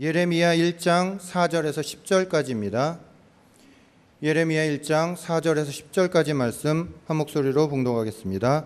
예레미야 1장 4절에서 10절까지입니다. 예레미야 1장 4절에서 10절까지 말씀 한 목소리로 봉독하겠습니다.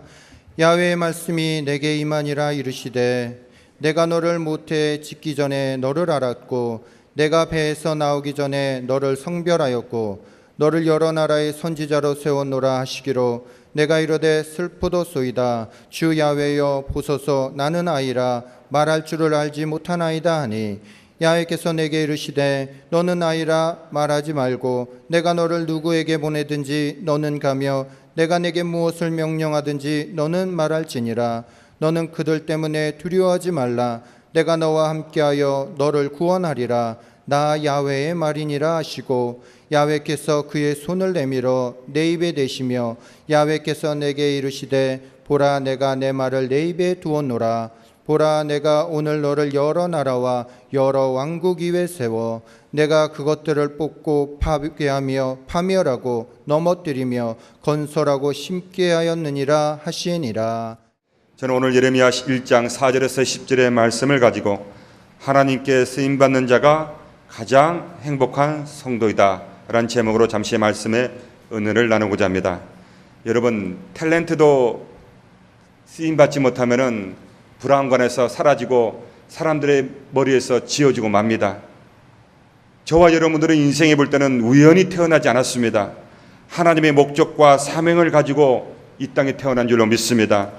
야훼의 말씀이 내게 임하니라. 이르시되 내가 너를 모태에 짓기 전에 너를 알았고 내가 배에서 나오기 전에 너를 성별하였고 너를 여러 나라의 선지자로 세웠노라 하시기로 내가 이르되 슬프도소이다. 주 야훼여 보소서 나는 아이라 말할 줄을 알지 못하나이다 하니 야훼께서 내게 이르시되 너는 아이라 말하지 말고 내가 너를 누구에게 보내든지 너는 가며 내가 내게 무엇을 명령하든지 너는 말할지니라. 너는 그들 때문에 두려워하지 말라. 내가 너와 함께하여 너를 구원하리라. 나 야훼의 말이니라 하시고 야훼께서 그의 손을 내밀어 내 입에 대시며 야훼께서 내게 이르시되 보라 내가 내 말을 내 입에 두었노라. 보라 내가 오늘 너를 여러 나라와 여러 왕국 위에 세워 내가 그것들을 뽑고 파괴하며 파멸하고 넘어뜨리며 건설하고 심게 하였느니라 하시니라. 저는 오늘 예레미야 1장 4절에서 10절의 말씀을 가지고 하나님께 쓰임받는 자가 가장 행복한 성도이다 라는 제목으로 잠시 말씀의 은혜를 나누고자 합니다. 여러분, 탤런트도 쓰임받지 못하면 불안관에서 사라지고 사람들의 머리에서 지워지고 맙니다. 저와 여러분들은 인생에 볼 때는 우연히 태어나지 않았습니다. 하나님의 목적과 사명을 가지고 이 땅에 태어난 줄로 믿습니다.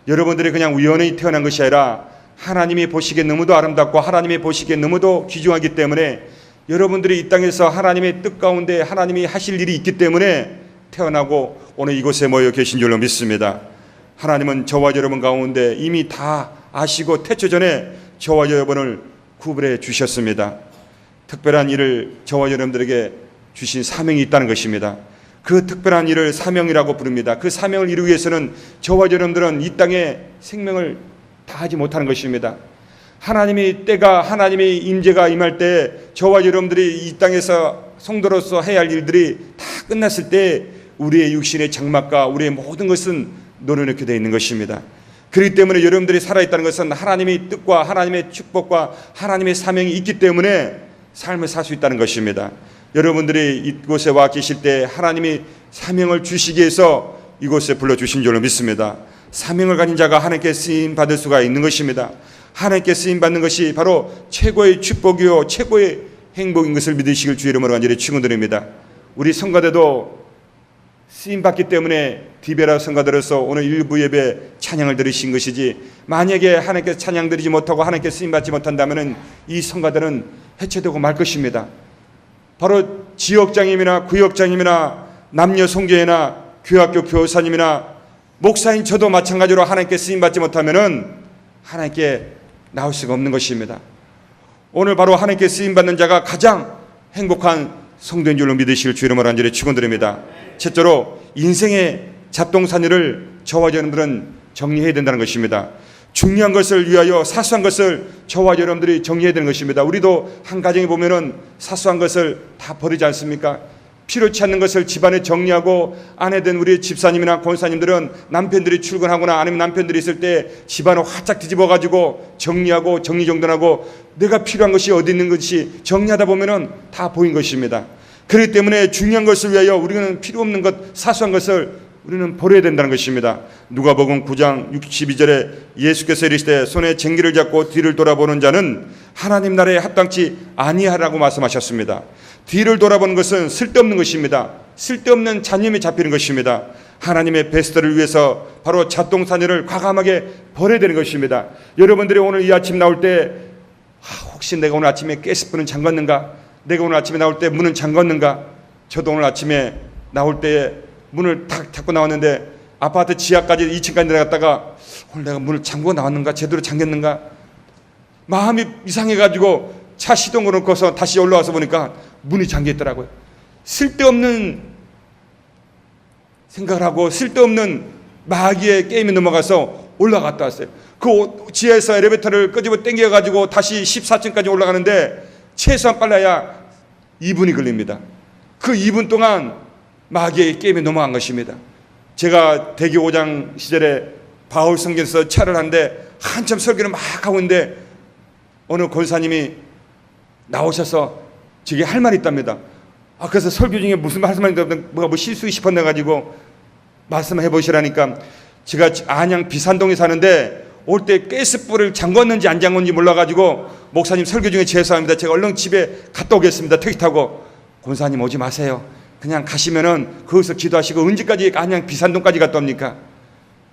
여러분들이 그냥 우연히 태어난 것이 아니라 하나님이 보시기에 너무도 아름답고 하나님이 보시기에 너무도 귀중하기 때문에 여러분들이 이 땅에서 하나님의 뜻 가운데 하나님이 하실 일이 있기 때문에 태어나고 오늘 이곳에 모여 계신 줄로 믿습니다. 하나님은 저와 여러분 가운데 이미 다 아시고 태초 전에 저와 여러분을 구별해 주셨습니다. 특별한 일을 저와 여러분들에게 주신 사명이 있다는 것입니다. 그 특별한 일을 사명이라고 부릅니다. 그 사명을 이루기 위해서는 저와 여러분들은 이 땅에 생명을 다하지 못하는 것입니다. 하나님의 때가 하나님의 임재가 임할 때 저와 여러분들이 이 땅에서 성도로서 해야 할 일들이 다 끝났을 때 우리의 육신의 장막과 우리의 모든 것은 노려놓게 되어 있는 것입니다. 그렇기 때문에 여러분들이 살아있다는 것은 하나님의 뜻과 하나님의 축복과 하나님의 사명이 있기 때문에 삶을 살 수 있다는 것입니다. 여러분들이 이곳에 와 계실 때 하나님이 사명을 주시기 위해서 이곳에 불러주신 줄로 믿습니다. 사명을 가진 자가 하나님께 쓰임 받을 수가 있는 것입니다. 하나님께 쓰임 받는 것이 바로 최고의 축복이요 최고의 행복인 것을 믿으시길 주의 이름으로 간절히 축원드립니다. 우리 성가대도 쓰임 받기 때문에 디베라 성가들로서 오늘 일부 예배 찬양을 들으신 것이지, 만약에 하나님께 찬양 드리지 못하고 하나님께 쓰임 받지 못한다면 이 성가들은 해체되고 말 것입니다. 바로 지역장님이나 구역장님이나 남녀 송교회나 교학교 교사님이나 목사인 저도 마찬가지로 하나님께 쓰임 받지 못하면 하나님께 나올 수가 없는 것입니다. 오늘 바로 하나님께 쓰임 받는 자가 가장 행복한 성도인 줄로 믿으실 주 이름으로 간절히 축원드립니다. 첫째로 인생의 잡동사니를 저와 여러분들은 정리해야 된다는 것입니다. 중요한 것을 위하여 사소한 것을 저와 여러분들이 정리해야 되는 것입니다. 우리도 한 가정에 보면은 사소한 것을 다 버리지 않습니까? 필요치 않는 것을 집안에 정리하고, 아내된 우리 집사님이나 권사님들은 남편들이 출근하거나 아니면 남편들이 있을 때 집안을 활짝 뒤집어 가지고 정리하고 정리정돈하고 내가 필요한 것이 어디 있는 것이 정리하다 보면은 다 보인 것입니다. 그렇기 때문에 중요한 것을 위하여 우리는 필요 없는 것, 사소한 것을 우리는 버려야 된다는 것입니다. 누가복음 9장 62절에 예수께서 이르시되 손에 쟁기를 잡고 뒤를 돌아보는 자는 하나님 나라에 합당치 아니하라고 말씀하셨습니다. 뒤를 돌아보는 것은 쓸데없는 것입니다. 쓸데없는 잔념에 잡히는 것입니다. 하나님의 베스트를 위해서 바로 잡동사니를 과감하게 버려야 되는 것입니다. 여러분들이 오늘 이 아침 나올 때 혹시 내가 오늘 아침에 가스불은 잠갔는가? 내가 오늘 아침에 나올 때 문은 잠갔는가? 저도 오늘 아침에 나올 때 문을 탁 닫고 나왔는데 아파트 지하까지 2층까지 내려갔다가 오늘 내가 문을 잠그고 나왔는가? 제대로 잠겼는가? 마음이 이상해가지고 차 시동 걸어놓고서 다시 올라와서 보니까 문이 잠겨 있더라고요. 쓸데없는 생각을 하고 쓸데없는 마귀의 게임에 넘어가서 올라갔다 왔어요. 그 지하에서 엘리베이터를 끄집어 당겨가지고 다시 14층까지 올라가는데 최소한 빨라야 2분이 걸립니다. 그 2분 동안 마귀의 게임에 넘어간 것입니다. 제가 대교고장 시절에 바울 성경에서 차를 하는데 한참 설교를 막 하고 있는데 어느 권사님이 나오셔서 저게 할 말이 있답니다. 그래서 설교 중에 무슨 할 말이 있다고 뭐가 실수 싶었나 가지고 말씀해 보시라니까 제가 안양 비산동에 사는데 올 때 가스불을 잠궜는지 안 잠궜는지 몰라가지고 목사님 설교 중에 죄송합니다. 제가 얼른 집에 갔다 오겠습니다. 택시 타고. 권사님 오지 마세요. 그냥 가시면은 거기서 기도하시고 언제까지 안양 비산동까지 갔다 옵니까?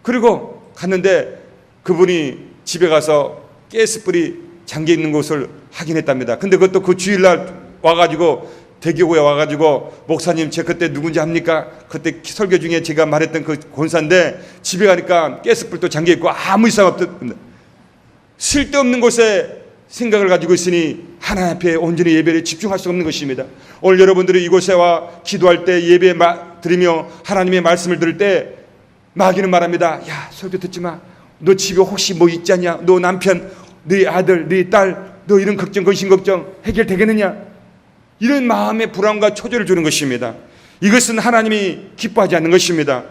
그리고 갔는데 그분이 집에 가서 가스불이 잠겨 있는 곳을 확인했답니다. 근데 그것도 그 주일날 와가지고 대교구에 와가지고 목사님 제 그때 누군지 압니까? 그때 설교 중에 제가 말했던 그 권사인데 집에 가니까 가스불도 잠겨있고 아무 이상 없던 쓸데없는 곳에 생각을 가지고 있으니 하나님 앞에 온전히 예배에 집중할 수 없는 것입니다. 오늘 여러분들이 이곳에 와 기도할 때 예배 드리며 하나님의 말씀을 들을 때 마귀는 말합니다. 야 설교 듣지 마. 너 집에 혹시 뭐 있지 않냐? 너 남편, 네 아들, 네 딸, 너 이런 걱정 근심 걱정 해결되겠느냐? 이런 마음의 불안과 초조를 주는 것입니다. 이것은 하나님이 기뻐하지 않는 것입니다.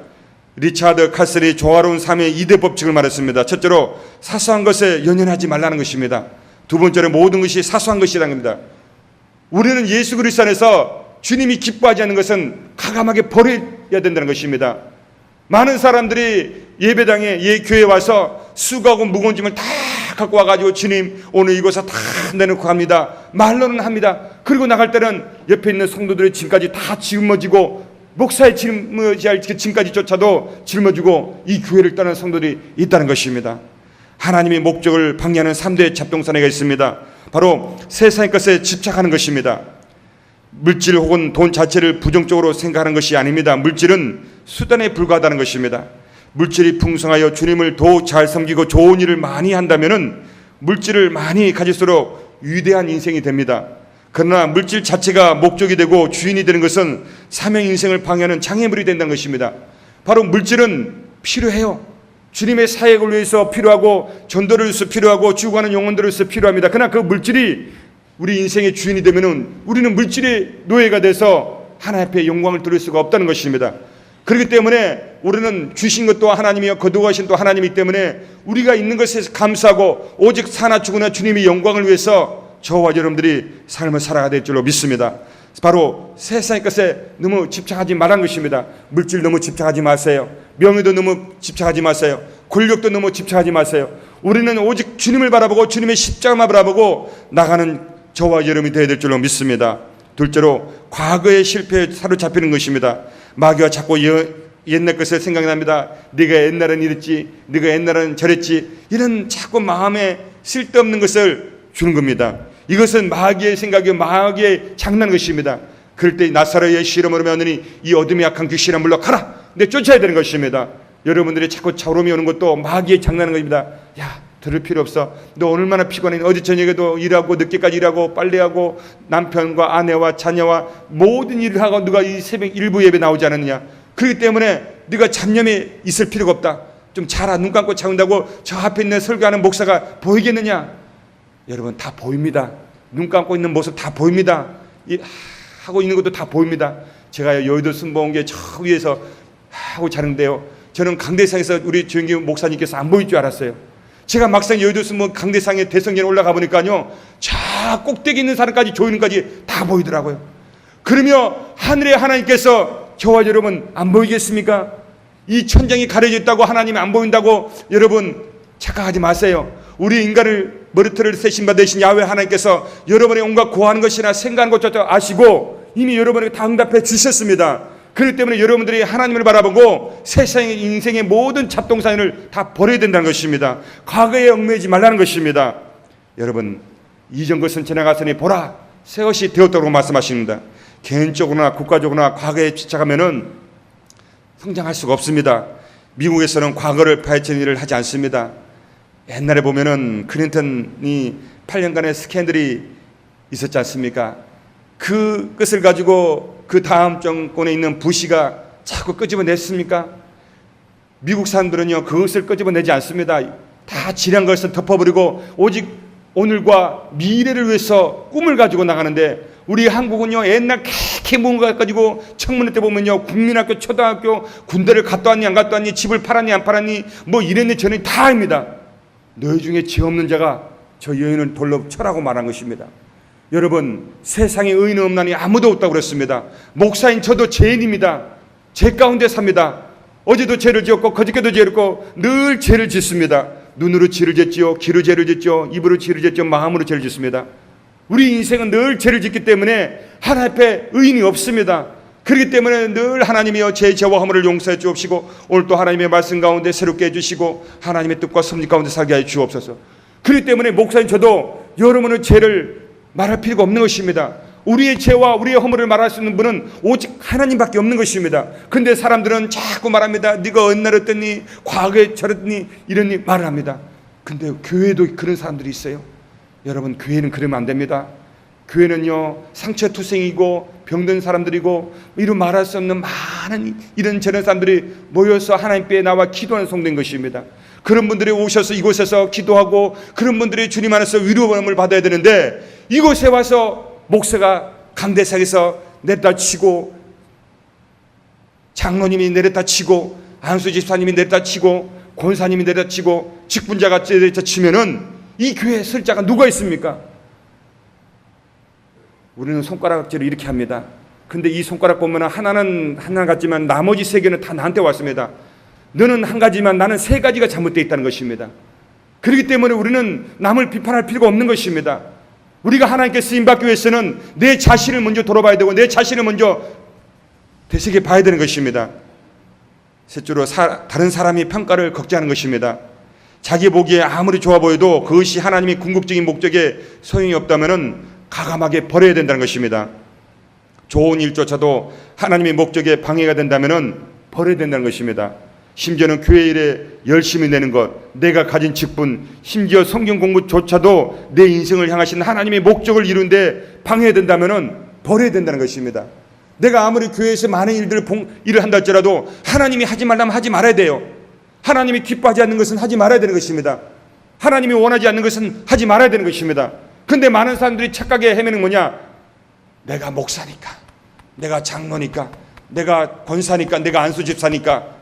리차드 카슬이 조화로운 삶의 2대 법칙을 말했습니다. 첫째로 사소한 것에 연연하지 말라는 것입니다. 두 번째로 모든 것이 사소한 것이라는 겁니다. 우리는 예수 그리스도 안에서 주님이 기뻐하지 않는 것은 가감하게 버려야 된다는 것입니다. 많은 사람들이 예배당에 교회에 와서 수고하고 무거운 짐을 다 갖고 와가지고 주님 오늘 이곳에 다 내놓고 갑니다. 말로는 합니다. 그리고 나갈 때는 옆에 있는 성도들의 짐까지 다 짊어지고 목사의 짊어져야 할 짐까지 쫓아도 짊어지고 이 교회를 떠나는 성도들이 있다는 것입니다. 하나님의 목적을 방해하는 3대 잡동사니가 있습니다. 바로 세상의 것에 집착하는 것입니다. 물질 혹은 돈 자체를 부정적으로 생각하는 것이 아닙니다. 물질은 수단에 불과하다는 것입니다. 물질이 풍성하여 주님을 더 잘 섬기고 좋은 일을 많이 한다면 물질을 많이 가질수록 위대한 인생이 됩니다. 그러나 물질 자체가 목적이 되고 주인이 되는 것은 사명 인생을 방해하는 장애물이 된다는 것입니다. 바로 물질은 필요해요. 주님의 사역을 위해서 필요하고 전도를 위해서 필요하고 죽어가는 영혼들을 위해서 필요합니다. 그러나 그 물질이 우리 인생의 주인이 되면 우리는 물질의 노예가 돼서 하나님 앞에 영광을 돌릴 수가 없다는 것입니다. 그렇기 때문에 우리는 주신 것도 하나님이요 거두어 가신 또 하나님이기 때문에 우리가 있는 것에 감사하고 오직 사나 죽으나 주님의 영광을 위해서 저와 여러분들이 삶을 살아가야 될 줄로 믿습니다. 바로 세상의 것에 너무 집착하지 말라는 것입니다. 물질 너무 집착하지 마세요. 명예도 너무 집착하지 마세요. 권력도 너무 집착하지 마세요. 우리는 오직 주님을 바라보고 주님의 십자가만 바라보고 나가는 저와 여러분이 되어야 될 줄로 믿습니다. 둘째로 과거의 실패에 사로잡히는 것입니다. 마귀와 자꾸 옛날 것을 생각이 납니다. 네가 옛날엔 이랬지, 네가 옛날엔 저랬지, 이런 자꾸 마음에 쓸데없는 것을 주는 겁니다. 이것은 마귀의 생각이요 마귀의 장난 것입니다. 그럴 때 나사로의 시름으로 면하니 이 어둠이 약한 귀신아 물러가라. 근데 쫓아야 되는 것입니다. 여러분들이 자꾸 차오름이 오는 것도 마귀의 장난인 것입니다. 야 들을 필요 없어. 너 얼마나 피곤해. 어제 저녁에도 일하고 늦게까지 일하고 빨래하고 남편과 아내와 자녀와 모든 일을 하고 누가 이 새벽 일부 예배 나오지 않았느냐. 그렇기 때문에 네가 잡념에 있을 필요가 없다. 좀 자라. 눈 감고 자운다고 저 앞에 있는 설교하는 목사가 보이겠느냐. 여러분 다 보입니다. 눈 감고 있는 모습 다 보입니다. 하고 있는 것도 다 보입니다. 제가 여의도 순복음 교회 저 위에서 하고 자는데요. 저는 강대상에서 우리 조영기 목사님께서 안 보일 줄 알았어요. 제가 막상 여의도 순복음 강대상에 대성전에 올라가 보니까요. 저 꼭대기 있는 사람까지 조이는까지 다 보이더라고요. 그러며 하늘의 하나님께서 저와 여러분 안 보이겠습니까? 이 천장이 가려져 있다고 하나님이 안 보인다고 여러분 착각하지 마세요. 우리 인간을 머리털을 세신 바 되신 야훼 하나님께서 여러분의 온갖 고하는 것이나 생각하는 것조차 아시고 이미 여러분에게 다 응답해 주셨습니다. 그렇기 때문에 여러분들이 하나님을 바라보고 세상의 인생의 모든 잡동사니를 다 버려야 된다는 것입니다. 과거에 얽매이지 말라는 것입니다. 여러분 이전 것은 지나갔으니 보라 새 것이 되었다고 말씀하십니다. 개인적으로나 국가적으로나 과거에 집착하면은 성장할 수가 없습니다. 미국에서는 과거를 파헤치는 일을 하지 않습니다. 옛날에 보면은 클린턴이 8년간의 스캔들이 있었지 않습니까? 그것을 가지고 그 다음 정권에 있는 부시가 자꾸 끄집어냈습니까? 미국 사람들은요 그것을 끄집어내지 않습니다. 다 지난 것을 덮어버리고 오직 오늘과 미래를 위해서 꿈을 가지고 나가는데 우리 한국은요 옛날 캐캐 모은 거 가지고 청문회 때 보면요 국민학교 초등학교 군대를 갔다 왔니 안 갔다 왔니 집을 팔았니 안 팔았니 뭐 이랬니 저랬니 다 합니다. 너희 중에 죄 없는 자가 저 여인을 돌로 쳐라고 말한 것입니다. 여러분, 세상에 의인은 없나니 아무도 없다고 그랬습니다. 목사인 저도 죄인입니다. 죄 가운데 삽니다. 어제도 죄를 지었고 그저께도 죄를 지었고 늘 죄를 짓습니다. 눈으로 죄를 짓지요, 귀로 죄를 짓죠, 입으로 죄를 짓죠, 마음으로 죄를 짓습니다. 우리 인생은 늘 죄를 짓기 때문에 하나님 앞에 의인이 없습니다. 그렇기 때문에 늘 하나님이여 제 죄와 허물을 용서해 주옵시고 오늘 또 하나님의 말씀 가운데 새롭게 해주시고 하나님의 뜻과 섭리 가운데 살게 하여 주옵소서. 그렇기 때문에 목사인 저도 여러분의 죄를 말할 필요가 없는 것입니다. 우리의 죄와 우리의 허물을 말할 수 있는 분은 오직 하나님밖에 없는 것입니다. 그런데 사람들은 자꾸 말합니다. 네가 옛날에 어땠니, 과거에 저랬니, 이런 말을 합니다. 근데 교회도 그런 사람들이 있어요. 여러분, 교회는 그러면 안 됩니다. 교회는요, 상처투성이고 병든 사람들이고 이런 말할 수 없는 많은 이런 저런 사람들이 모여서 하나님께 나와 기도하는 성도인 것입니다. 그런 분들이 오셔서 이곳에서 기도하고 그런 분들이 주님 안에서 위로함을 받아야 되는데 이곳에 와서 목사가 강대상에서 내렸다 치고 장로님이 내렸다 치고 안수 집사님이 내렸다 치고 권사님이 내렸다 치고 직분자가 내렸다 치면은 이 교회에 설 자가 누가 있습니까? 우리는 손가락질을 이렇게 합니다. 근데 이 손가락 보면 하나는 하나 같지만 나머지 세 개는 다 나한테 왔습니다. 너는 한 가지만 나는 세 가지가 잘못되어 있다는 것입니다. 그렇기 때문에 우리는 남을 비판할 필요가 없는 것입니다. 우리가 하나님께 쓰임받기 위해서는 내 자신을 먼저 돌아봐야 되고 내 자신을 먼저 되새겨 봐야 되는 것입니다. 셋째로 다른 사람이 평가를 걱정하는 것입니다. 자기 보기에 아무리 좋아 보여도 그것이 하나님의 궁극적인 목적에 소용이 없다면 가감하게 버려야 된다는 것입니다. 좋은 일조차도 하나님의 목적에 방해가 된다면 버려야 된다는 것입니다. 심지어는 교회 일에 열심히 내는 것, 내가 가진 직분, 심지어 성경 공부조차도 내 인생을 향하신 하나님의 목적을 이루는데 방해가 된다면 버려야 된다는 것입니다. 내가 아무리 교회에서 많은 일을 한다 할지라도 하나님이 하지 말라면 하지 말아야 돼요. 하나님이 기뻐하지 않는 것은 하지 말아야 되는 것입니다. 하나님이 원하지 않는 것은 하지 말아야 되는 것입니다. 근데 많은 사람들이 착각에 헤매는 뭐냐? 내가 목사니까, 내가 장로니까, 내가 권사니까, 내가 안수집사니까.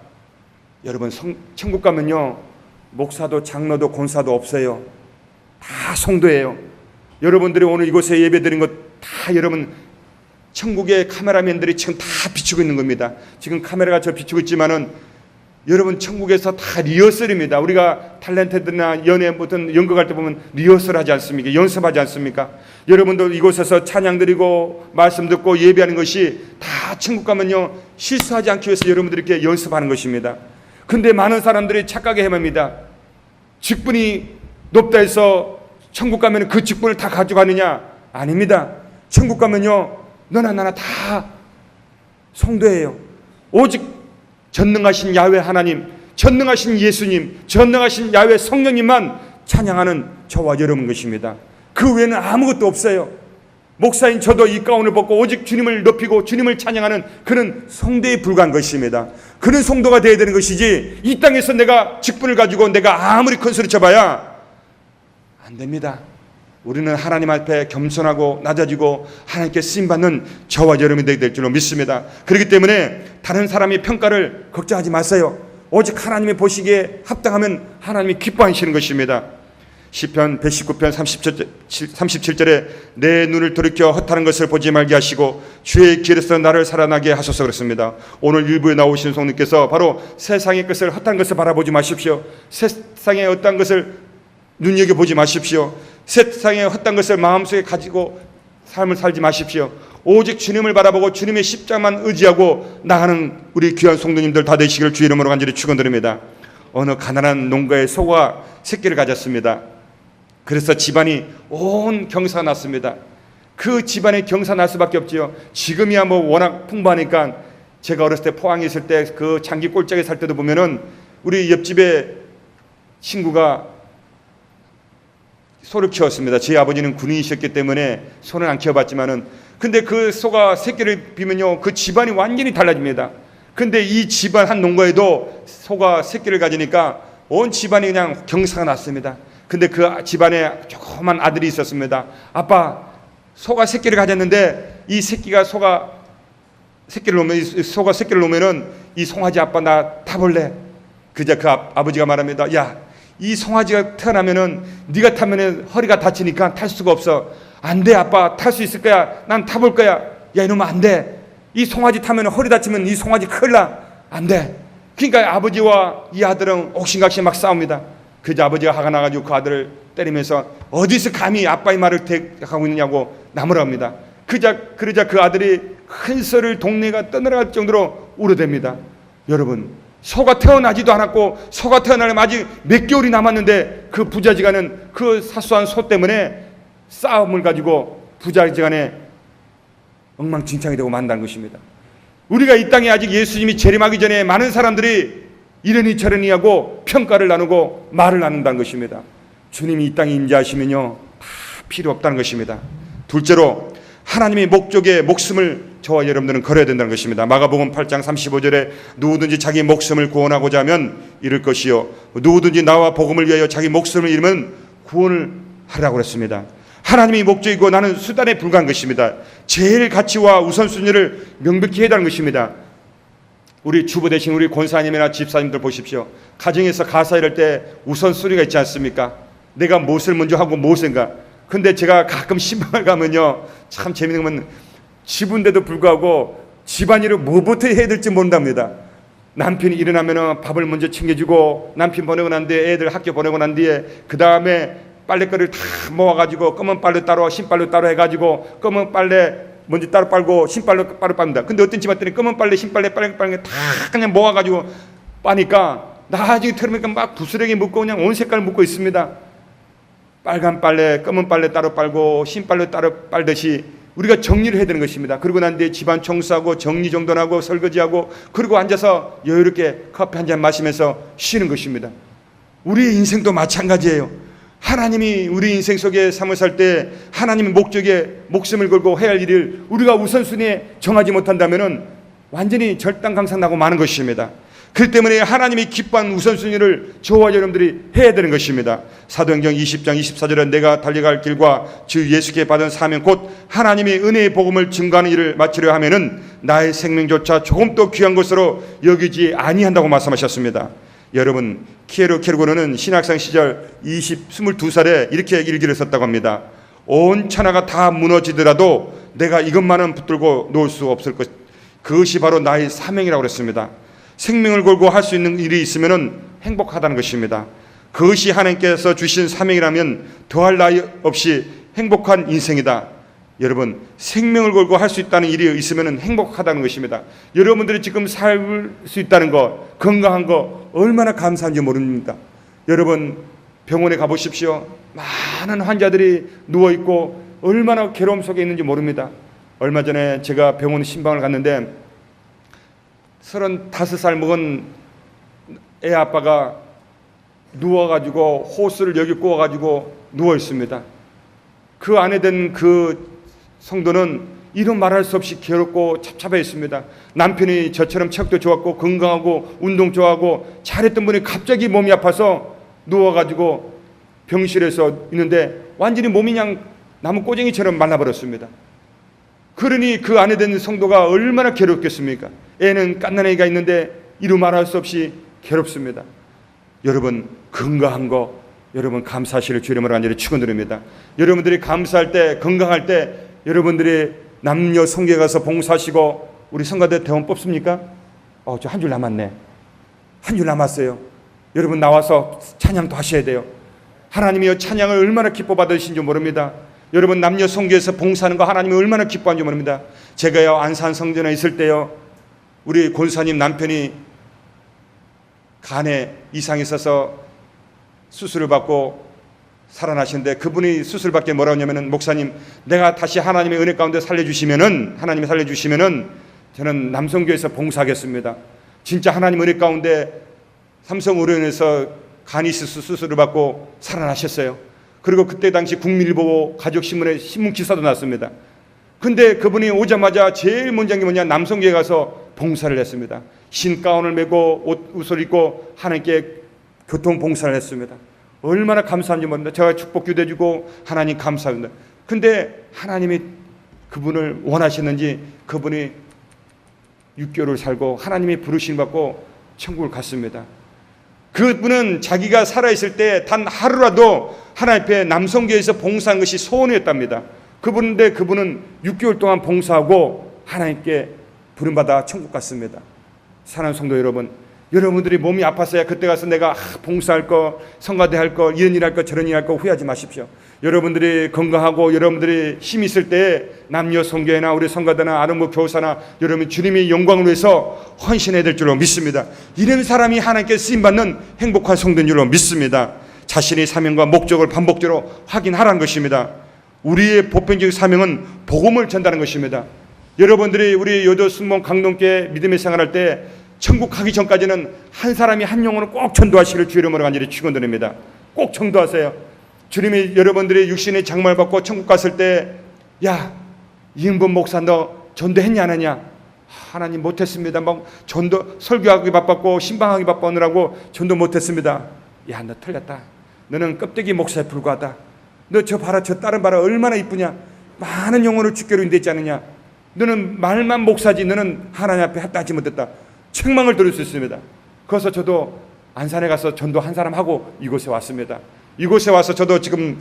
여러분, 천국 가면요 목사도 장로도 권사도 없어요. 다 성도예요. 여러분들이 오늘 이곳에 예배드린 것 다 여러분 천국의 카메라맨들이 지금 다 비추고 있는 겁니다. 지금 카메라가 저 비추고 있지만은 여러분 천국에서 다 리허설입니다. 우리가 탤런트들이나 연예 무슨 연극할 때 보면 리허설 하지 않습니까? 연습하지 않습니까? 여러분도 이곳에서 찬양 드리고 말씀 듣고 예배하는 것이 다 천국 가면요 실수하지 않기 위해서 여러분들이 이렇게 연습하는 것입니다. 근데 많은 사람들이 착각에 헤맵니다. 직분이 높다 해서 천국 가면 그 직분을 다 가져가느냐? 아닙니다. 천국 가면요 너나 나나 다 성도예요. 오직 전능하신 야훼 하나님, 전능하신 예수님, 전능하신 야훼 성령님만 찬양하는 저와 여러분 것입니다. 그 외에는 아무것도 없어요. 목사인 저도 이 가운을 벗고 오직 주님을 높이고 주님을 찬양하는 그런 성도에 불과한 것입니다. 그런 성도가 되어야 되는 것이지 이 땅에서 내가 직분을 가지고 내가 아무리 큰 소리 쳐봐야 안 됩니다. 우리는 하나님 앞에 겸손하고 낮아지고 하나님께 쓰임받는 저와 여러분이 될 줄로 믿습니다. 그렇기 때문에 다른 사람의 평가를 걱정하지 마세요. 오직 하나님이 보시기에 합당하면 하나님이 기뻐하시는 것입니다. 시편 119편 37절에 내 눈을 돌이켜 헛하는 것을 보지 말게 하시고 주의 길에서 나를 살아나게 하소서 그랬습니다. 오늘 일부에 나오신 성도님께서 바로 세상의 것을 헛한 것을 바라보지 마십시오. 세상의 어떤 것을 눈여겨보지 마십시오. 세상의 헛된 것을 마음속에 가지고 삶을 살지 마십시오. 오직 주님을 바라보고 주님의 십자가만 의지하고 나가는 우리 귀한 성도님들 다 되시기를 주의 이름으로 간절히 축원드립니다. 어느 가난한 농가의 소가 새끼를 가졌습니다. 그래서 집안이 온 경사가 났습니다. 그 집안에 경사 날 수밖에 없지요. 지금이야 뭐 워낙 풍부하니까 제가 어렸을 때 포항에 있을 때 그 장기 꼴짝에 살 때도 보면은 우리 옆집에 친구가 소를 키웠습니다. 제 아버지는 군인이셨기 때문에 소는 안 키워봤지만은 근데 그 소가 새끼를 비면요 그 집안이 완전히 달라집니다. 근데 이 집안 한 농가에도 소가 새끼를 가지니까 온 집안이 그냥 경사가 났습니다. 근데 그 집안에 조그만 아들이 있었습니다. 아빠, 소가 새끼를 가졌는데 이 소가 새끼를 놓으면은 이 송아지 아빠 나 타볼래? 그저 그 아버지가 말합니다. 야, 이 송아지가 태어나면은 네가 타면은 허리가 다치니까 탈 수가 없어. 안 돼, 아빠 탈 수 있을 거야. 난 타볼 거야. 야, 이놈아, 안 돼. 이 송아지 타면 허리 다치면 이 송아지 큰일 나. 안 돼. 그러니까 아버지와 이 아들은 옥신각신 막 싸웁니다. 그저 아버지가 화가 나가지고 그 아들을 때리면서 어디서 감히 아빠의 말을 택하고 있느냐고 나무라 합니다. 그러자 그 아들이 큰 소리를 동네가 떠들어갈 정도로 울어댑니다. 여러분, 소가 태어나지도 않았고 소가 태어나려면 아직 몇 개월이 남았는데 그 부자지간은 그 사소한 소 때문에 싸움을 가지고 부자지간에 엉망진창이 되고 만다는 것입니다. 우리가 이 땅에 아직 예수님이 재림하기 전에 많은 사람들이 이러니 저러니 하고 평가를 나누고 말을 나눈다는 것입니다. 주님이 이 땅에 임재하시면요 다 필요 없다는 것입니다. 둘째로 하나님의 목적에 목숨을 저와 여러분들은 걸어야 된다는 것입니다. 마가복음 8장 35절에 누구든지 자기 목숨을 구원하고자 하면 잃을 것이요 누구든지 나와 복음을 위하여 자기 목숨을 잃으면 구원을 하라고 했습니다. 하나님이 목적이고 나는 수단에 불과한 것입니다. 제일 가치와 우선순위를 명백히 해야 하는 것입니다. 우리 주부 되신 우리 권사님이나 집사님들 보십시오. 가정에서 가사일할 때 우선순위가 있지 않습니까? 내가 무엇을 먼저 하고 무엇인가. 근데 제가 가끔 신방을 가면요 참 재밌는 건 집인데도 불구하고 집안일을 뭐부터 해야 될지 모른답니다. 남편이 일어나면 밥을 먼저 챙겨주고 남편 보내고 난 뒤에 애들 학교 보내고 난 뒤에 그 다음에 빨래거리를 다 모아가지고 검은 빨래 따로 신빨래 따로 해가지고 검은 빨래 먼저 따로 빨고 신빨래 따로 빱니다. 근데 어떤 집안들이 검은 빨래 신빨래 빨래 다 그냥 모아가지고 빠니까 나중에 들으니까 막 부스러기 묶고 그냥 온 색깔 묶고 있습니다. 빨간 빨래 검은 빨래 따로 빨고 신빨래 따로 빨듯이 우리가 정리를 해야 되는 것입니다. 그리고 난 뒤에 집안 청소하고 정리정돈하고 설거지하고 그리고 앉아서 여유롭게 커피 한 잔 마시면서 쉬는 것입니다. 우리의 인생도 마찬가지예요. 하나님이 우리 인생 속에 삶을 살 때 하나님의 목적에 목숨을 걸고 해야 할 일을 우리가 우선순위에 정하지 못한다면 완전히 절단강상나고 마는 것입니다. 그렇기 때문에 하나님이 기뻐하는 우선순위를 저와 여러분들이 해야 되는 것입니다. 사도행전 20장 24절에 내가 달려갈 길과 주 예수께 받은 사명 곧 하나님의 은혜의 복음을 증거하는 일을 마치려 하면은 나의 생명조차 조금도 귀한 것으로 여기지 아니한다고 말씀하셨습니다. 여러분 키에로 케르고르는 신학생 시절 22살에 이렇게 일기를 썼다고 합니다. 온 천하가 다 무너지더라도 내가 이것만은 붙들고 놓을 수 없을 것, 그것이 바로 나의 사명이라고 그랬습니다. 생명을 걸고 할 수 있는 일이 있으면 행복하다는 것입니다. 그것이 하나님께서 주신 사명이라면 더할 나위 없이 행복한 인생이다. 여러분 생명을 걸고 할 수 있다는 일이 있으면 행복하다는 것입니다. 여러분들이 지금 살 수 있다는 것, 건강한 것 얼마나 감사한지 모릅니다. 여러분 병원에 가보십시오. 많은 환자들이 누워있고 얼마나 괴로움 속에 있는지 모릅니다. 얼마 전에 제가 병원 신방을 갔는데 35살 먹은 애 아빠가 누워가지고 호스를 여기 꼬아가지고 누워있습니다. 그 안에 든 그 성도는 이런 말할 수 없이 괴롭고 찹찹해 있습니다. 남편이 저처럼 체력도 좋았고 건강하고 운동 좋아하고 잘했던 분이 갑자기 몸이 아파서 누워가지고 병실에서 있는데 완전히 몸이 그냥 나무 꼬쟁이처럼 말라버렸습니다. 그러니 그 안에 든 성도가 얼마나 괴롭겠습니까? 애는 갓난아기가 있는데 이루 말할 수 없이 괴롭습니다. 여러분 건강한 거 여러분 감사하시를 주님을 간절히 축원드립니다. 여러분들이 감사할 때 건강할 때 여러분들이 남녀 성교에 가서 봉사하시고 우리 성가대 대원 뽑습니까? 저 한 줄 남았네. 한 줄 남았어요. 여러분 나와서 찬양도 하셔야 돼요. 하나님이여 찬양을 얼마나 기뻐 받으신지 모릅니다. 여러분 남녀 성교에서 봉사하는 거 하나님이 얼마나 기뻐하는지 모릅니다. 제가요 안산 성전에 있을 때요 우리 권사님 남편이 간에 이상이 있어서 수술을 받고 살아나시는데 그분이 수술 받게 뭐라고 하냐면은 목사님 내가 다시 하나님의 은혜 가운데 살려주시면은 하나님이 살려주시면은 저는 남성교회에서 봉사하겠습니다. 진짜 하나님 은혜 가운데 삼성의료원에서 간이시스 수술을 받고 살아나셨어요. 그리고 그때 당시 국민일보 가족신문에 신문 기사도 났습니다. 근데 그분이 오자마자 제일 먼저 한 게 뭐냐 남성교회 가서 봉사를 했습니다. 신 가운을 메고 옷을 입고 하나님께 교통 봉사를 했습니다. 얼마나 감사한지 모릅니다. 제가 축복 기도해주고 하나님 감사합니다. 근데 하나님이 그분을 원하셨는지 그분이 6개월을 살고 하나님이 부르심 받고 천국을 갔습니다. 그분은 자기가 살아있을 때 단 하루라도 하나님 앞에 남성교회에서 봉사한 것이 소원이었답니다. 그분은 6개월 동안 봉사하고 하나님께 부름받아 천국 갔습니다. 사랑하는 성도 여러분, 여러분들이 몸이 아팠어야 그때 가서 내가 봉사할 거, 성가대 할 거, 이런 일 할 거, 저런 일 할 거 후회하지 마십시오. 여러분들이 건강하고 여러분들이 힘이 있을 때 남녀 성교회나 우리 성가대나 아름모 교사나 여러분 주님의 영광을 위해서 헌신해야 될 줄로 믿습니다. 이런 사람이 하나님께 쓰임받는 행복한 성도인 줄로 믿습니다. 자신의 사명과 목적을 반복적으로 확인하라는 것입니다. 우리의 보편적인 사명은 복음을 전달하는 것입니다. 여러분들이 우리 요도 승무원 강동께 믿음의 생활할 때 천국 가기 전까지는 한 사람이 한 영혼을 꼭 전도하시기를 주의 이름으로 간절히 축원드립니다. 꼭 전도하세요. 주님이 여러분들이 육신의 장말 받고 천국 갔을 때, 야, 이은범 목사 너 전도했냐 안 했냐? 하나님 못했습니다. 막 전도 설교하기 바빴고 신방하기 바쁘느라고 전도 못했습니다. 야, 너 틀렸다. 너는 껍데기 목사에 불과하다. 너 저 봐라, 저 딸은 봐라, 얼마나 이쁘냐. 많은 영혼을 주께로 인도했지 않느냐. 너는 말만 목사지 너는 하나님 앞에 합당하지 못했다. 책망을 들을 수 있습니다. 그래서 저도 안산에 가서 전도 한 사람 하고 이곳에 왔습니다. 이곳에 와서 저도 지금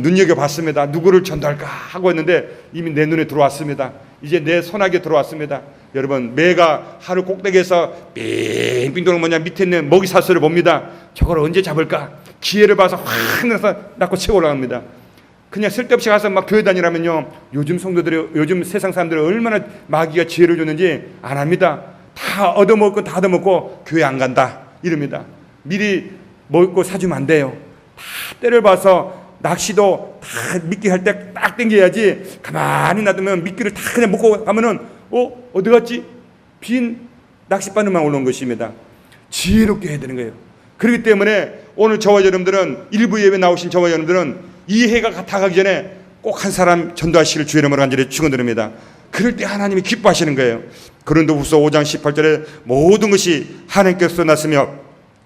눈여겨봤습니다. 누구를 전도할까 하고 했는데 이미 내 눈에 들어왔습니다. 이제 내 손아귀에 들어왔습니다. 여러분, 매가 하루 꼭대기에서 빙빙 도는 뭐냐 밑에 있는 먹이 사슬을 봅니다. 저걸 언제 잡을까? 기회를 봐서 확 내서 낳고 치고 올라갑니다. 그냥 쓸데없이 가서 막 교회 다니라면요, 요즘 성도들이, 요즘 세상 사람들이 얼마나 마귀가 지혜를 줬는지 안 합니다. 다 얻어먹고 교회 안 간다 이럽니다. 미리 먹고 사주면 안 돼요. 다 때를 봐서 낚시도 다 미끼 할 때 딱 당겨야지. 가만히 놔두면 미끼를 다 그냥 먹고 가면은 어디 갔지? 빈 낚싯바늘만 올라온 것입니다. 지혜롭게 해야 되는 거예요. 그렇기 때문에 오늘 저와 여러분들은 일부 예배 나오신 저와 여러분들은 이 해가 다 가기 전에 꼭 한 사람 전도하시기를 주의 이름으로 간절히 축원드립니다. 그럴 때 하나님이 기뻐하시는 거예요. 고린도후서 5장 18절에 모든 것이 하나님께서 났으며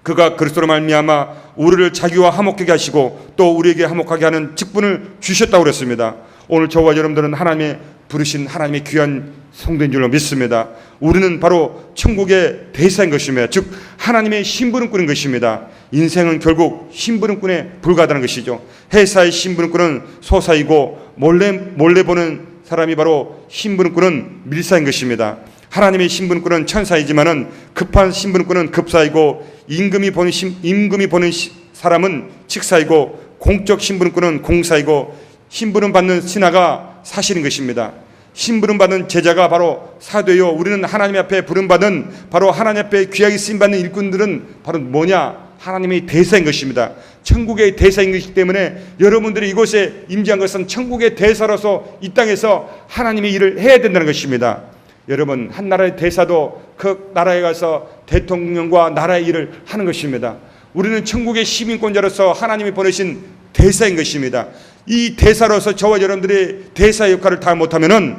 그가 그리스도로 말미암아 우리를 자기와 화목하게 하시고 또 우리에게 화목하게 하는 직분을 주셨다고 그랬습니다. 오늘 저와 여러분들은 하나님의 부르신 하나님의 귀한 성도인 줄로 믿습니다. 우리는 바로 천국의 대사인 것입니다. 즉 하나님의 심부름꾼인 것입니다. 인생은 결국 심부름꾼에 불과하다는 것이죠. 회사의 심부름꾼은 소사이고 몰래 보는 사람이 바로 심부름꾼은 밀사인 것입니다. 하나님의 심부름꾼은 천사이지만은 급한 심부름꾼은 급사이고 임금이 보는 사람은 직사이고 공적 심부름꾼은 공사이고 심부름 받는 신하가 사실인 것입니다. 심부름 받는 제자가 바로 사도요. 우리는 하나님 앞에 부름 받은 바로 하나님 앞에 귀하게 쓰임 받는 일꾼들은 바로 뭐냐? 하나님의 대사인 것입니다. 천국의 대사인 것이기 때문에 여러분들이 이곳에 임재한 것은 천국의 대사로서 이 땅에서 하나님의 일을 해야 된다는 것입니다. 여러분, 한 나라의 대사도 그 나라에 가서 대통령과 나라의 일을 하는 것입니다. 우리는 천국의 시민권자로서 하나님이 보내신 대사인 것입니다. 이 대사로서 저와 여러분들이 대사의 역할을 다 못하면은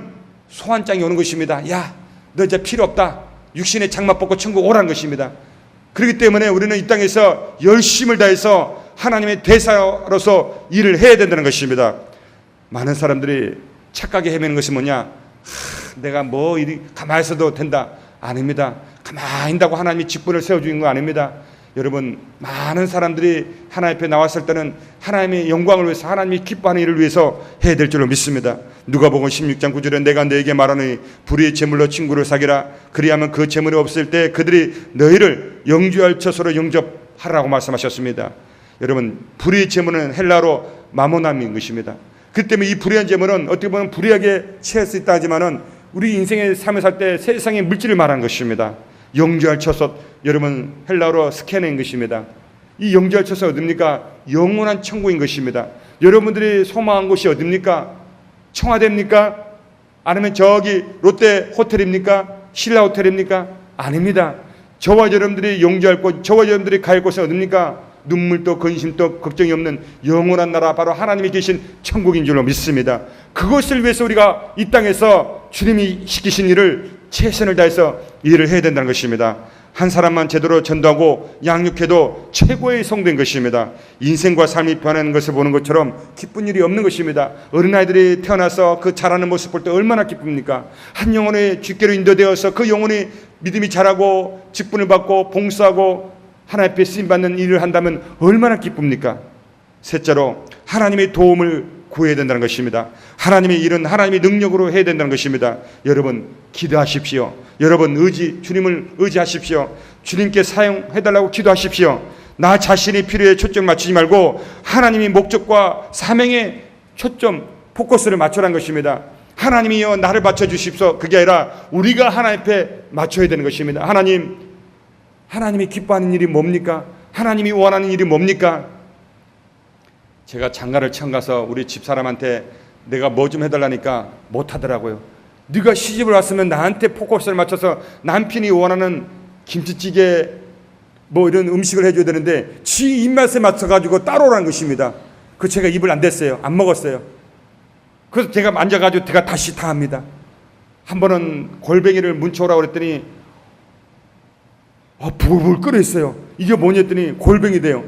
소환장이 오는 것입니다. 야, 너 이제 필요 없다. 육신의 장막 벗고 천국 오라는 것입니다. 그렇기 때문에 우리는 이 땅에서 열심을 다해서 하나님의 대사로서 일을 해야 된다는 것입니다. 많은 사람들이 착각에 헤매는 것이 뭐냐? 내가 뭐 이리 가만히 있어도 된다. 아닙니다. 가만히 있다고 하나님이 직분을 세워주는 거 아닙니다. 여러분, 많은 사람들이 하나님 앞에 나왔을 때는 하나님의 영광을 위해서 하나님이 기뻐하는 일을 위해서 해야 될 줄로 믿습니다. 누가복음 16장 9절에 내가 너에게 말하노니 불의의 제물로 친구를 사귀라. 그리하면 그 제물이 없을 때 그들이 너희를 영주할 처소로 영접하라고 말씀하셨습니다. 여러분, 불의의 제물은 헬라어로 마모남인 것입니다. 그 때문에 이 불의한 제물은 어떻게 보면 불의하게 취할 수 있다 하지만은 우리 인생의 삶을 살 때 세상의 물질을 말하는 것입니다. 영주할 처소, 여러분 헬라어로 스케네인 것입니다. 이 영주할 처소가 어딥니까? 영원한 천국인 것입니다. 여러분들이 소망한 곳이 어딥니까? 청와대입니까? 아니면 저기 롯데 호텔입니까? 신라 호텔입니까? 아닙니다. 저와 여러분들이 영주할 곳, 저와 여러분들이 갈 곳은 어딥니까? 눈물도 근심도 걱정이 없는 영원한 나라, 바로 하나님이 계신 천국인 줄로 믿습니다. 그것을 위해서 우리가 이 땅에서 주님이 시키신 일을 최선을 다해서 일을 해야 된다는 것입니다. 한 사람만 제대로 전도하고 양육해도 최고의 성도인 것입니다. 인생과 삶이 변하는 것을 보는 것처럼 기쁜 일이 없는 것입니다. 어린아이들이 태어나서 그 자라는 모습 볼 때 얼마나 기쁩니까? 한 영혼의 주께로 인도되어서 그 영혼이 믿음이 자라고 직분을 받고 봉사하고 하나님 앞에 쓰임받는 일을 한다면 얼마나 기쁩니까? 셋째로 하나님의 도움을 구해야 된다는 것입니다. 하나님의 일은 하나님의 능력으로 해야 된다는 것입니다. 여러분 기도하십시오. 여러분 주님을 의지하십시오. 주님께 사용해달라고 기도하십시오. 나 자신의 필요에 초점 맞추지 말고 하나님의 목적과 사명에 초점 포커스를 맞추라는 것입니다. 하나님이여 나를 맞춰주십시오. 그게 아니라 우리가 하나님 앞에 맞춰야 되는 것입니다. 하나님이 기뻐하는 일이 뭡니까? 하나님이 원하는 일이 뭡니까? 제가 장가를 처음 가서 우리 집사람한테 내가 뭐 좀 해달라니까 못하더라고요. 네가 시집을 왔으면 나한테 포커스를 맞춰서 남편이 원하는 김치찌개 뭐 이런 음식을 해줘야 되는데 지 입맛에 맞춰가지고 따라오라는 것입니다. 그 제가 입을 안 댔어요. 안 먹었어요. 그래서 제가 만져가지고 제가 다시 다 합니다. 한 번은 골뱅이를 문쳐오라고 그랬더니 부글부글 끓어 있어요. 이게 뭐냐 했더니 골뱅이래요.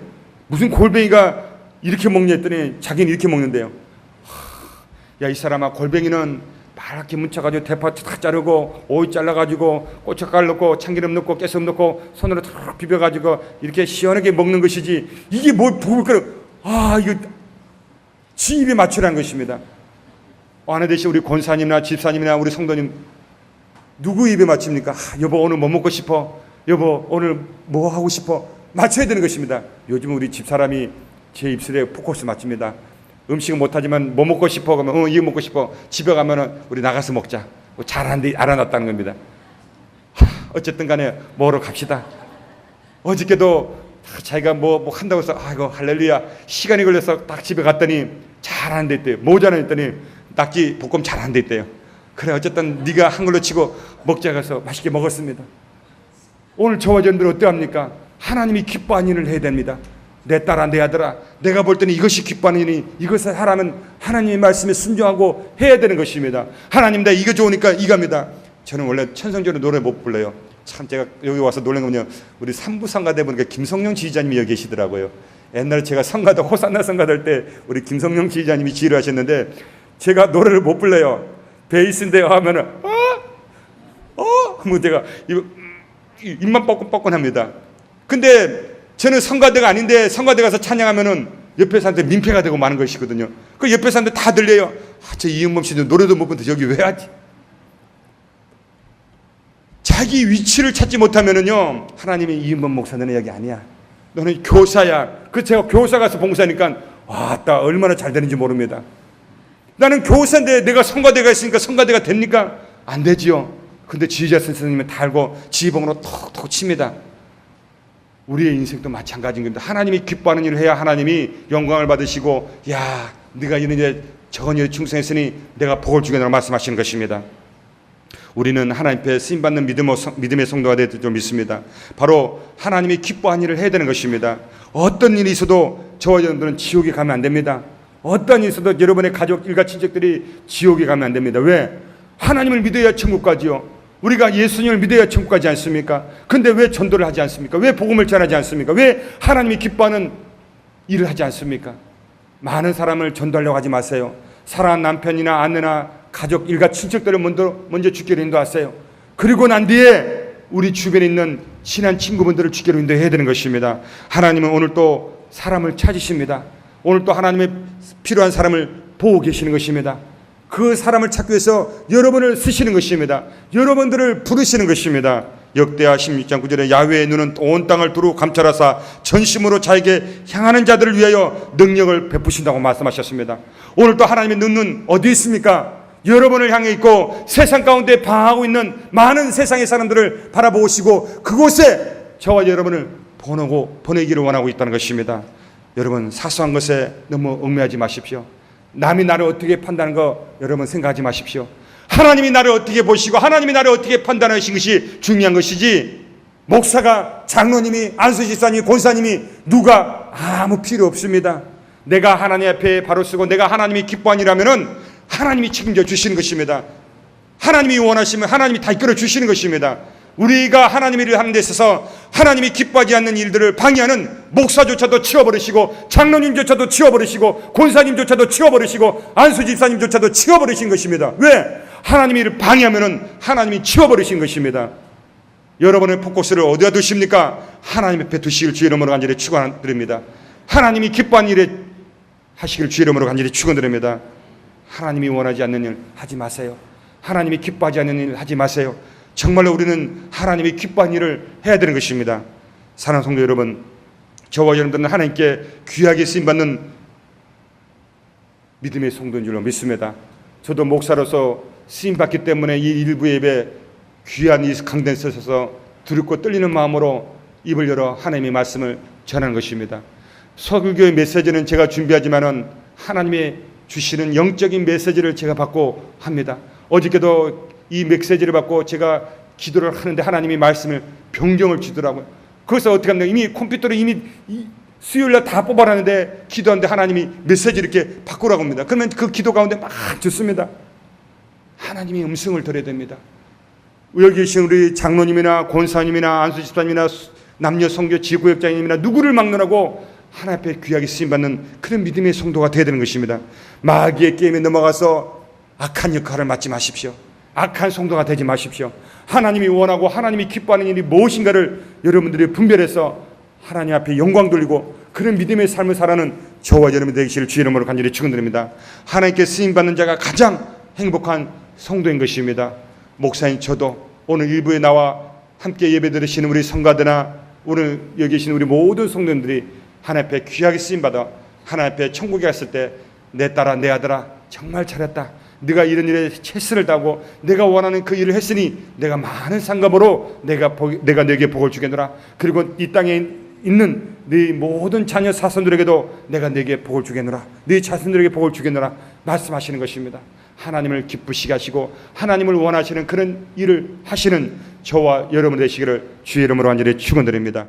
무슨 골뱅이가 이렇게 먹냐 했더니 자기는 이렇게 먹는데요. 야, 이 사람아, 골뱅이는 파랗게 문쳐가지고 대파 탁 자르고 오이 잘라가지고 고춧가루 넣고 참기름 넣고 깨소금 넣고 손으로 탁 비벼가지고 이렇게 시원하게 먹는 것이지 이게 뭐 부글부글 이거 지 입에 맞추라는 것입니다. 아내 되신 우리 권사님이나 집사님이나 우리 성도님 누구 입에 맞춥니까? 여보 오늘 뭐 먹고 싶어? 여보 오늘 뭐 하고 싶어? 맞춰야 되는 것입니다. 요즘 우리 집사람이 제 입술에 포커스 맞춥니다. 음식은 못하지만 뭐 먹고 싶어? 그러면 이거 먹고 싶어. 집에 가면은 우리 나가서 먹자. 잘하는데 알아놨다는 겁니다. 어쨌든 간에 먹으러 갑시다. 어저께도 자기가 뭐 한다고 해서 이거 할렐루야 시간이 걸려서 딱 집에 갔더니 잘하는 데 있대요. 모자는 했더니 낙지 볶음 잘하는 데 있대요. 그래 어쨌든 네가 한 걸로 치고 먹자 가서 맛있게 먹었습니다. 오늘 저와 여러분들 어떠합니까? 하나님이 기뻐하는 일을 해야 됩니다. 내 딸아 내 아들아 내가 볼 때는 이것이 기뻐하는 일이 이것을 하라면 하나님의 말씀에 순종하고 해야 되는 것입니다. 하나님 나 이거 좋으니까 이겁니다. 저는 원래 천성적으로 노래 못 불러요. 참 제가 여기 와서 놀란 건요. 우리 삼부 성가대 보니까 김성령 지휘자님이 여기 계시더라고요. 옛날에 제가 성가대 호산나 성가대 할 때 우리 김성령 지휘자님이 지휘를 하셨는데 제가 노래를 못 불러요. 베이스인데요 하면은 뭐 제가 입만 뻐끔뻐끔합니다. 근데 저는 성가대가 아닌데 성가대 가서 찬양하면은 옆에 사람한테 민폐가 되고 마는 것이거든요. 그 옆에 사람들 다 들려요. 저 이응범 씨는 노래도 못 부르는데 여기 왜 하지? 자기 위치를 찾지 못하면은요 하나님이 이응범 목사는 여기 아니야. 너는 교사야. 그 제가 교사 가서 봉사하니까 나 얼마나 잘 되는지 모릅니다. 나는 교사인데 내가 성가대가 있으니까 성가대가 됩니까? 안 되지요. 근데 지휘자 선생님은 다 알고 지휘봉으로 톡톡 칩니다. 우리의 인생도 마찬가지인 겁니다. 하나님이 기뻐하는 일을 해야 하나님이 영광을 받으시고 야 네가 이런 일에 저런 일에 충성했으니 내가 복을 주겠노라 말씀하시는 것입니다. 우리는 하나님 앞에 쓰임받는 믿음의 성도가 되길 줄 믿습니다. 바로 하나님이 기뻐하는 일을 해야 되는 것입니다. 어떤 일이 있어도 저와 여러분들은 지옥에 가면 안 됩니다. 어떤 일이 있어도 여러분의 가족 일가 친척들이 지옥에 가면 안 됩니다. 왜? 하나님을 믿어야 천국 가지요. 우리가 예수님을 믿어야 천국 가지 않습니까? 근데 왜 전도를 하지 않습니까? 왜 복음을 전하지 않습니까? 왜 하나님이 기뻐하는 일을 하지 않습니까? 많은 사람을 전도하려고 하지 마세요. 사랑하는 남편이나 아내나 가족 일가 친척들을 먼저 주기로 인도하세요. 그리고 난 뒤에 우리 주변에 있는 친한 친구분들을 주기로 인도해야 되는 것입니다. 하나님은 오늘 또 사람을 찾으십니다. 오늘 또 하나님의 필요한 사람을 보고 계시는 것입니다. 그 사람을 찾기 위해서 여러분을 쓰시는 것입니다. 여러분들을 부르시는 것입니다. 역대하 16장 9절에 야훼의 눈은 온 땅을 두루 감찰하사 전심으로 자에게 향하는 자들을 위하여 능력을 베푸신다고 말씀하셨습니다. 오늘 또 하나님의 눈은 어디 있습니까? 여러분을 향해 있고 세상 가운데 방황하고 있는 많은 세상의 사람들을 바라보시고 그곳에 저와 여러분을 보내기를 원하고 있다는 것입니다. 여러분 사소한 것에 너무 얽매하지 마십시오. 남이 나를 어떻게 판단하는 거 여러분 생각하지 마십시오. 하나님이 나를 어떻게 보시고 하나님이 나를 어떻게 판단하시는 것이 중요한 것이지 목사가 장로님이 안수집사님이 권사님이 누가 아무 필요 없습니다. 내가 하나님 앞에 바로 쓰고 내가 하나님이 기뻐한 일하면은 하나님이 책임져 주시는 것입니다. 하나님이 원하시면 하나님이 다 이끌어 주시는 것입니다. 우리가 하나님의 일을 하는 데 있어서 하나님이 기뻐하지 않는 일들을 방해하는 목사조차도 치워버리시고 장로님조차도 치워버리시고 권사님조차도 치워버리시고 안수집사님조차도 치워버리신 것입니다. 왜? 하나님의 일을 방해하면 하나님이 치워버리신 것입니다. 여러분의 포커스를 어디다 두십니까? 하나님 앞에 두시길 주의 이름으로 간절히 축원드립니다. 하나님이 기뻐하는 일에 하시길 주 이름으로 간절히 축원드립니다. 하나님이 원하지 않는 일 하지 마세요. 하나님이 기뻐하지 않는 일 하지 마세요. 정말로 우리는 하나님이 기뻐하는 일을 해야 되는 것입니다. 사랑하는 성도 여러분, 저와 여러분들은 하나님께 귀하게 쓰임받는 믿음의 성도인 줄로 믿습니다. 저도 목사로서 쓰임받기 때문에 이 일부 예배 귀한 이 강단에 서서 두렵고 떨리는 마음으로 입을 열어 하나님의 말씀을 전하는 것입니다. 서울교회 메시지는 제가 준비하지만은 하나님의 주시는 영적인 메시지를 제가 받고 합니다. 어저께도 이 메시지를 받고 제가 기도를 하는데 하나님이 말씀을 변경을 주더라고요. 그래서 어떻게 하면 이미 컴퓨터로 이미 수요일날 다 뽑아놨는데 기도하는데 하나님이 메시지 이렇게 바꾸라고 합니다. 그러면 그 기도 가운데 막 듣습니다. 하나님의 음성을 들어야 됩니다. 여기 계신 우리 장로님이나 권사님이나 안수집사님이나 남녀 성교 지구역장님이나 누구를 막론하고 하나님 앞에 귀하게 쓰임받는 그런 믿음의 성도가 되어야 되는 것입니다. 마귀의 게임에 넘어가서 악한 역할을 맡지 마십시오. 악한 성도가 되지 마십시오. 하나님이 원하고 하나님이 기뻐하는 일이 무엇인가를 여러분들이 분별해서 하나님 앞에 영광 돌리고 그런 믿음의 삶을 살아가는 저와 여러분 되시기를 주 이름으로 간절히 축원드립니다. 하나님께 쓰임받는 자가 가장 행복한 성도인 것입니다. 목사인 저도 오늘 일부에 나와 함께 예배 드리시는 우리 성가대나 오늘 여기 계신 우리 모든 성도님들이 하나님 앞에 귀하게 쓰임받아 하나님 앞에 천국에 갔을 때 내 딸아 내 아들아 정말 잘했다. 네가 이런 일에 최선을 다하고 내가 원하는 그 일을 했으니 내가 많은 상감으로 내가 네게 복을 주겠노라. 그리고 이 땅에 있는 네 모든 자녀 사손들에게도 내가 네게 복을 주겠노라. 네 자손들에게 복을 주겠노라 말씀하시는 것입니다. 하나님을 기쁘시게 하시고 하나님을 원하시는 그런 일을 하시는 저와 여러분 되시기를 주의 이름으로 간절히 축원드립니다.